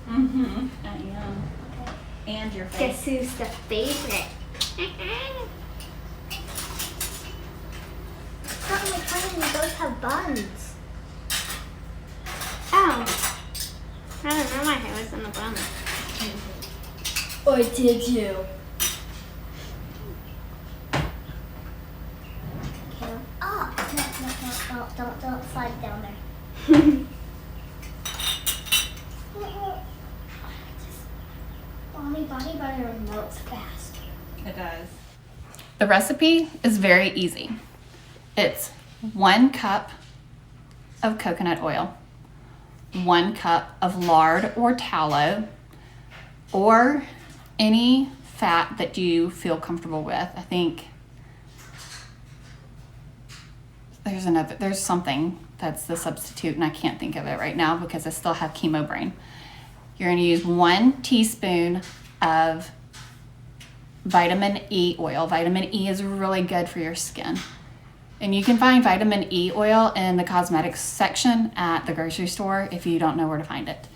Mm-hmm. I am. Okay. And your face. Guess who's the favorite? How am I trying? We both have buns. Oh. I don't know my hair was in the bun. I did you. Okay. Oh, no, don't slide down there. Mommy, body butter melts fast. It does. The recipe is very easy. It's 1 cup of coconut oil, 1 cup of lard or tallow, or any fat that you feel comfortable with. I think there's something that's the substitute, and I can't think of it right now because I still have chemo brain. You're going to use 1 teaspoon of vitamin E oil. Vitamin E is really good for your skin. And you can find vitamin E oil in the cosmetics section at the grocery store if you don't know where to find it.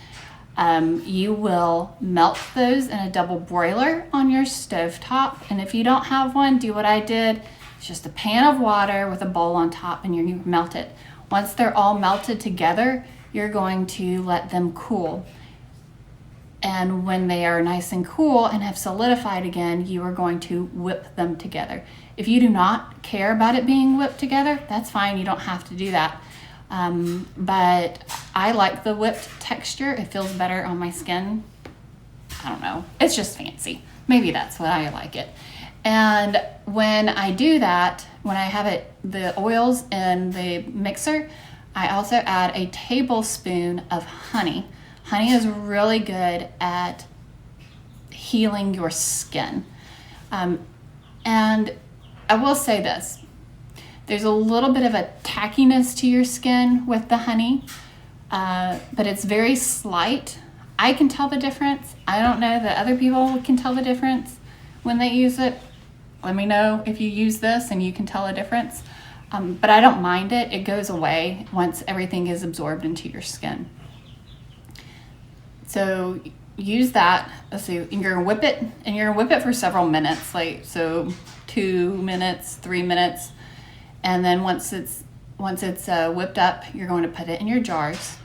You will melt those in a double broiler on your stovetop. And if you don't have one, do what I did. It's just a pan of water with a bowl on top, and you melt it. Once they're all melted together, you're going to let them cool. And when they are nice and cool and have solidified again, you are going to whip them together. If you do not care about it being whipped together, that's fine. You don't have to do that. But I like the whipped texture. It feels better on my skin. I don't know. It's just fancy. Maybe that's why I like it. And when I do that, when I have the oils in the mixer, I also add a tablespoon of honey. Honey is really good at healing your skin. And I will say this, there's a little bit of a tackiness to your skin with the honey, but it's very slight. I can tell the difference. I don't know that other people can tell the difference when they use it. Let me know if you use this and you can tell a difference. But I don't mind it. It goes away once everything is absorbed into your skin. So use that. Let's see, you're gonna whip it, and you're gonna whip it for several minutes, so 2 minutes, 3 minutes, and then once it's whipped up, you're going to put it in your jars,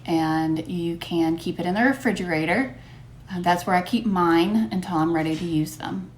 and you can keep it in the refrigerator. That's where I keep mine until I'm ready to use them.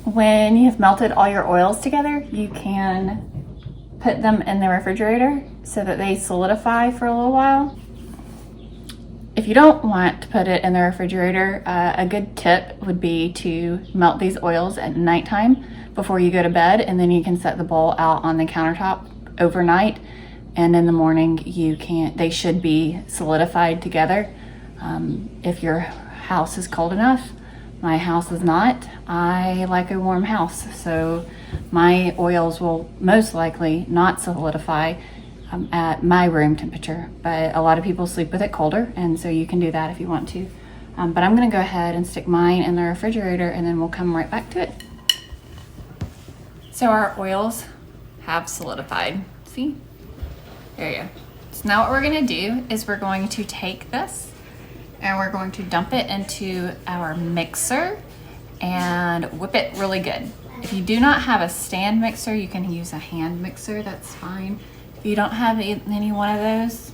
When you have melted all your oils together, you can put them in the refrigerator so that they solidify for a little while. If you don't want to put it in the refrigerator, a good tip would be to melt these oils at nighttime before you go to bed, and then you can set the bowl out on the countertop overnight, and in the morning they should be solidified together. If you're house is cold enough. My house is not. I like a warm house, so my oils will most likely not solidify at my room temperature, but a lot of people sleep with it colder, and so you can do that if you want to. But I'm gonna go ahead and stick mine in the refrigerator, and then we'll come right back to it. So our oils have solidified. See? There you go. So now what we're gonna do is we're going to take this and we're going to dump it into our mixer and whip it really good. If you do not have a stand mixer, you can use a hand mixer, that's fine. If you don't have any one of those,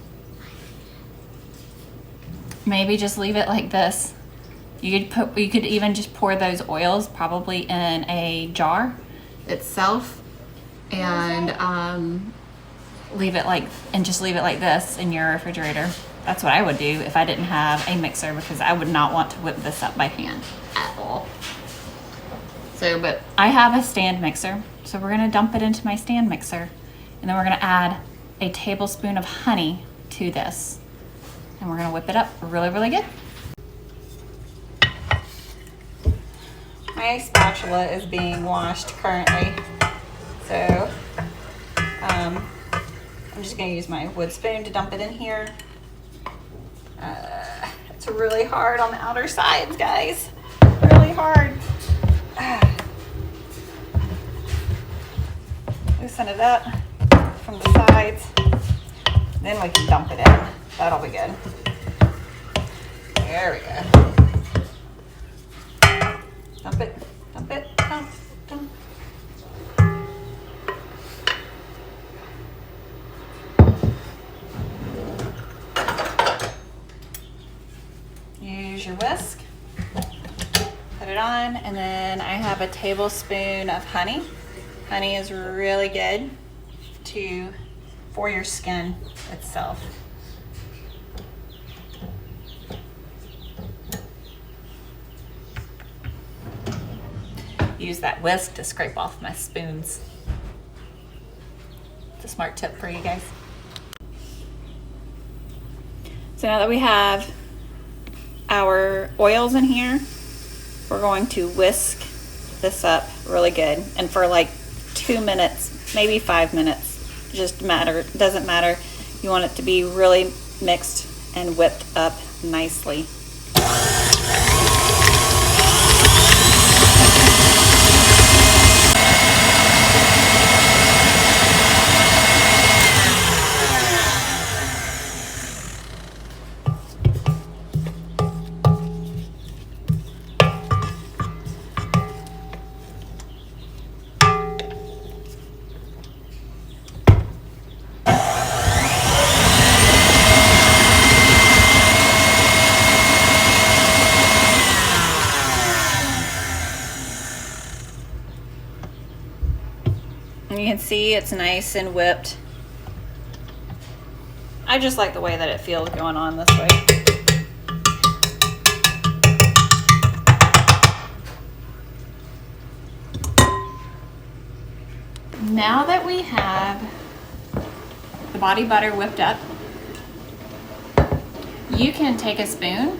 maybe just leave it like this. You could even just pour those oils probably in a jar itself and leave it like this in your refrigerator. That's what I would do if I didn't have a mixer, because I would not want to whip this up by hand at all. So, but I have a stand mixer, so we're gonna dump it into my stand mixer, and then we're gonna add a tablespoon of honey to this, and we're gonna whip it up really, really good. My spatula is being washed currently, so I'm just gonna use my wood spoon to dump it in here. It's really hard on the outer sides, guys. Really hard. Loosen it up from the sides. Then we can dump it in. That'll be good. There we go. Dump it, dump it, dump, dump. Use your whisk, put it on, and then I have a tablespoon of honey. Honey is really good for your skin itself. Use that whisk to scrape off my spoons. It's a smart tip for you guys. So now that we have our oils in here, we're going to whisk this up really good, and for like 2 minutes, maybe 5 minutes, doesn't matter. You want it to be really mixed and whipped up nicely. You can see it's nice and whipped. I just like the way that it feels going on this way. Now that we have the body butter whipped up, you can take a spoon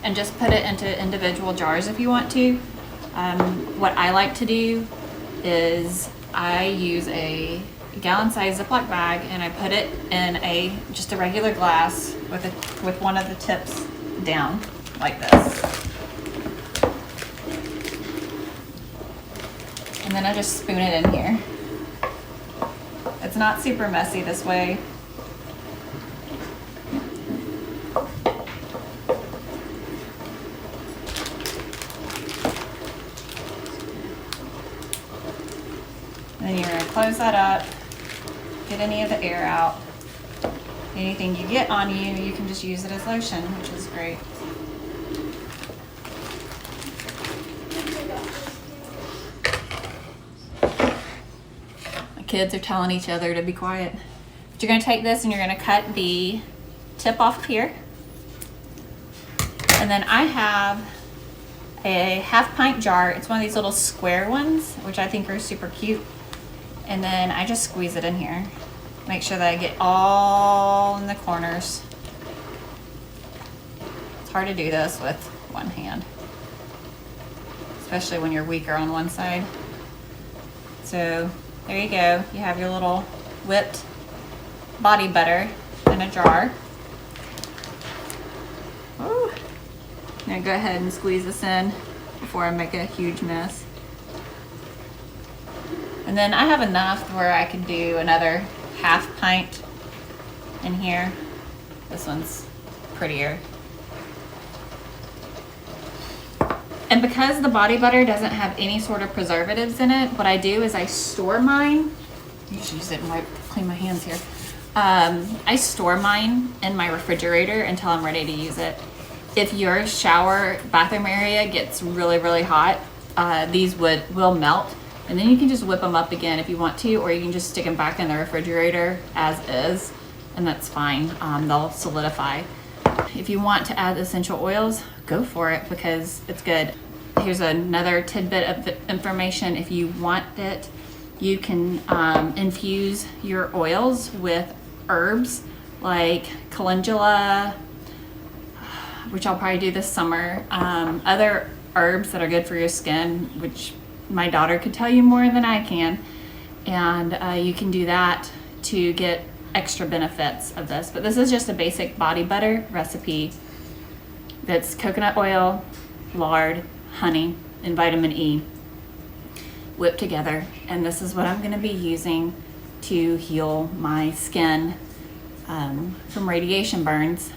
and just put it into individual jars if you want to. What I like to do is I use a gallon-sized Ziploc bag and I put it in just a regular glass with one of the tips down like this. And then I just spoon it in here. It's not super messy this way. Then you're going to close that up, get any of the air out. Anything you get on you, you can just use it as lotion, which is great. My kids are telling each other to be quiet. But you're going to take this and you're going to cut the tip off here. And then I have a half-pint jar. It's one of these little square ones, which I think are super cute. And then I just squeeze it in here. Make sure that I get all in the corners. It's hard to do this with one hand, especially when you're weaker on one side. So there you go. You have your little whipped body butter in a jar. Ooh. Now go ahead and squeeze this in before I make a huge mess. And then I have enough where I can do another half pint in here. This one's prettier. And because the body butter doesn't have any sort of preservatives in it, what I do is I store mine. I usually use it and clean my hands here. I store mine in my refrigerator until I'm ready to use it. If your shower bathroom area gets really, really hot, these will melt. And then you can just whip them up again if you want to, or you can just stick them back in the refrigerator as is, and that's fine. They'll solidify. If you want to add essential oils, go for it because it's good. Here's another tidbit of information. If you want it, you can infuse your oils with herbs like calendula, which I'll probably do this summer. Other herbs that are good for your skin, which my daughter could tell you more than I can. And you can do that to get extra benefits of this. But this is just a basic body butter recipe that's coconut oil, lard, honey, and vitamin E whipped together. And this is what I'm gonna be using to heal my skin from radiation burns